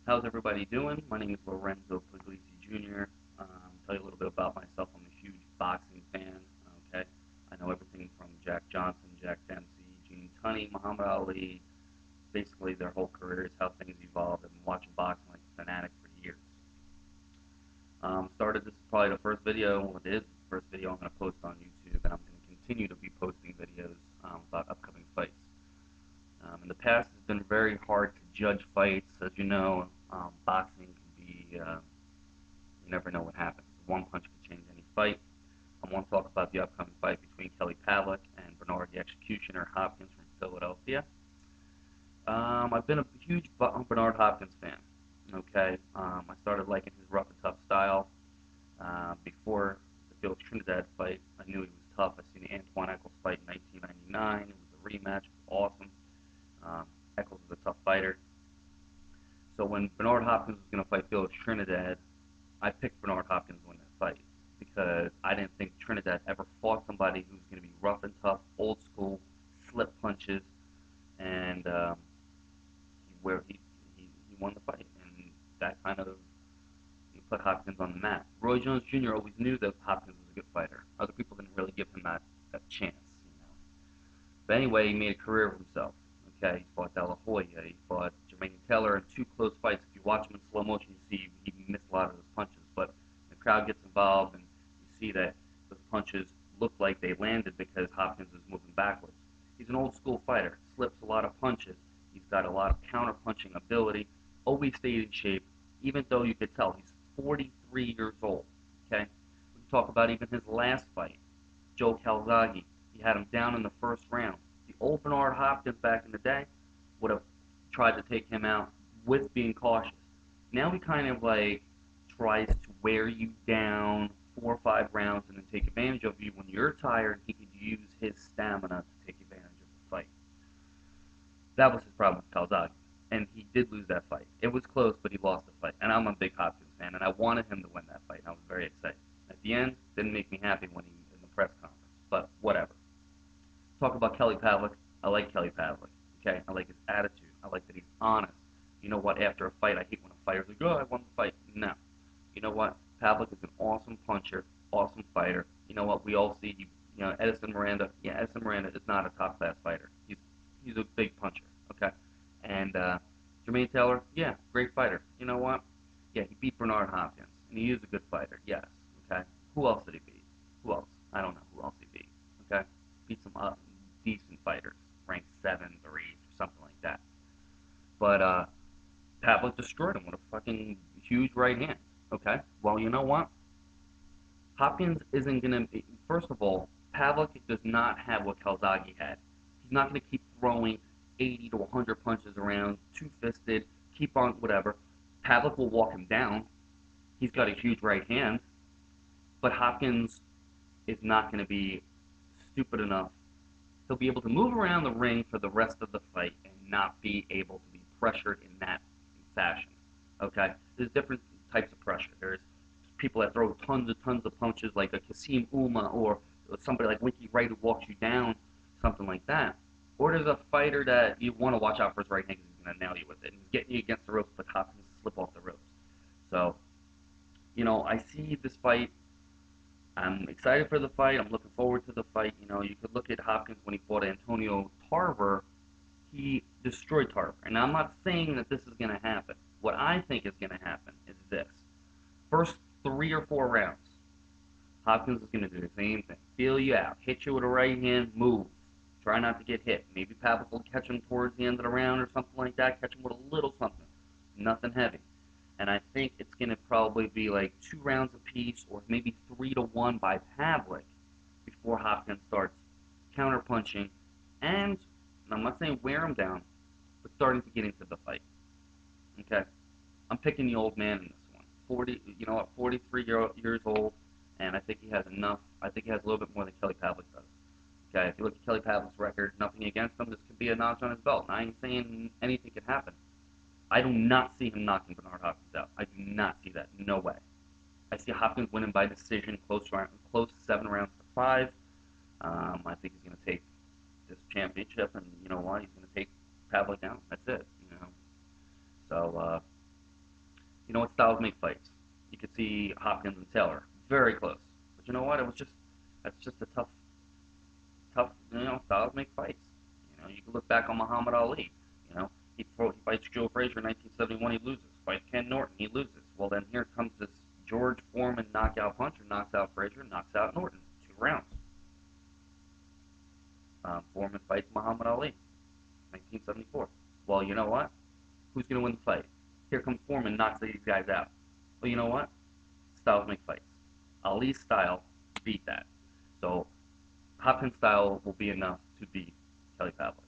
How's everybody doing? My name is Lorenzo Puglisi Jr. Tell you a little bit about myself. I'm a huge boxing fan. Okay, I know everything from Jack Johnson, Jack Dempsey, Gene Tunney, Muhammad Ali. Basically, their whole careers, how things evolved. I've been watching boxing like a fanatic for years. This is probably the first video. Well, it is the first video I'm going to post on YouTube, and I'm going to continue to be posting videos about upcoming fights. In the past, it's been very hard to judge fights. As you know, boxing can be, you never know what happens. One punch can change any fight. I want to talk about the upcoming fight between Kelly Pavlik and Bernard the Executioner Hopkins from Philadelphia. I've been a huge Bernard Hopkins fan. Okay, I started liking his rough and tough style before the Felix Trinidad fight. I knew he was tough. I seen the Antoine Eccles fight in 1999. It was a rematch. It was awesome. Eccles was a tough fighter. So when Bernard Hopkins was going to fight Felix Trinidad, I picked Bernard Hopkins to win that fight because I didn't think Trinidad ever fought somebody who was going to be rough and tough, old school, slip punches, and he won the fight, and that kind of put Hopkins on the map. Roy Jones Jr. always knew that Hopkins was a good fighter. Other people didn't really give him that chance, you know. But anyway, he made a career of himself. Okay, he fought De La Hoya, he fought Jermaine Taylor in two close fights. If you watch him in slow motion, you see he missed a lot of those punches. But the crowd gets involved, and you see that those punches look like they landed because Hopkins is moving backwards. He's an old school fighter, slips a lot of punches. He's got a lot of counter punching ability. Always stayed in shape, even though you could tell he's 43 years old. Okay, we talk about even his last fight, Joe Calzaghe. He had him down in the first round. The old Bernard Hopkins back in the day would have tried to take him out with being cautious. Now he kind of like tries to wear you down 4 or 5 rounds and then take advantage of you when you're tired. He could use his stamina to take advantage of the fight. That was his problem with Calzaghe, and he did lose that fight. It was close, but he lost the fight. And I'm a big Hopkins fan, and I wanted him to win that fight. And I was very excited. At the end, didn't make me happy when he in the press conference, but whatever. Talk about Kelly Pavlik. I like Kelly Pavlik. Okay, I like his attitude. I like that he's honest. You know what? After a fight, I hate when a fighter's like, "Oh, I won the fight." No. You know what? Pavlik is an awesome puncher, awesome fighter. You know what? We all see, Edison Miranda. Yeah, Edison Miranda is not a top class fighter. He's a big puncher. Okay, and Jermaine Taylor. Yeah, great fighter. You know what? Yeah, he beat Bernard Hopkins, and he is a good fighter. Yes. Okay. Who else did he beat? Who else? I don't know who else he beat. Okay, beat some decent fighters, ranked 7th or 8th or something like that. But Pavlik destroyed him with a fucking huge right hand. Okay, well, you know what? Hopkins isn't gonna be. First of all, Pavlik does not have what Calzaghe had. He's not gonna keep throwing 80 to 100 punches around, two-fisted, keep on whatever. Pavlik will walk him down. He's got a huge right hand, but Hopkins is not going to be stupid enough. He'll be able to move around the ring for the rest of the fight and not be able to be pressured in that fashion. Okay? There's different types of pressure. There's people that throw tons of punches like a Kasim Uma or somebody like Winky Wright who walks you down, something like that. Or there's a fighter that you want to watch out for his right hand because he's going to nail you with it. And he's getting you against the ropes, but Hopkins slip off the ropes. So, I see this fight. I'm excited for the fight. I'm looking forward to the fight. You could look at Hopkins when he fought Antonio Tarver. He destroyed Tarver. And I'm not saying that this is going to happen. What I think is going to happen is this. First 3 or 4 rounds, Hopkins is going to do the same thing. Feel you out. Hit you with a right hand. Move. Try not to get hit. Maybe Pavlik will catch him towards the end of the round or something like that. Catch him with a little something. Nothing heavy. And I think it's going to probably be like 2 rounds apiece or maybe 3-1 by Pavlik before Hopkins starts counterpunching and I'm not saying wear him down, but starting to get into the fight. Okay? I'm picking the old man in this one. 43 years old, and I think he has enough. I think he has a little bit more than Kelly Pavlik does. Okay, if you look at Kelly Pavlik's record, nothing against him, this could be a notch on his belt. And I ain't saying anything could happen. I do not see him knocking Bernard Hopkins out. I do not see that. No way. I see Hopkins winning by decision, close 7 rounds to 5. I think he's going to take this championship, and you know what? He's going to take Pavlik down. That's it. So You know what? Styles make fights. You could see Hopkins and Taylor very close, but you know what? It was just that's just a tough. Styles make fights. You can look back on Muhammad Ali. You know, he fights Joe Frazier in 1971. He loses. Fights Ken Norton. He loses. Well, then here comes this George Foreman knockout puncher, knocks out Frazier, knocks out Norton, 2 rounds. Foreman fights Muhammad Ali, 1974. Well, you know what? Who's going to win the fight? Here comes Foreman, knocks these guys out. Well, you know what? Styles make fights. Ali's style beat that. So Hopkins' style will be enough to beat Kelly Pavlik.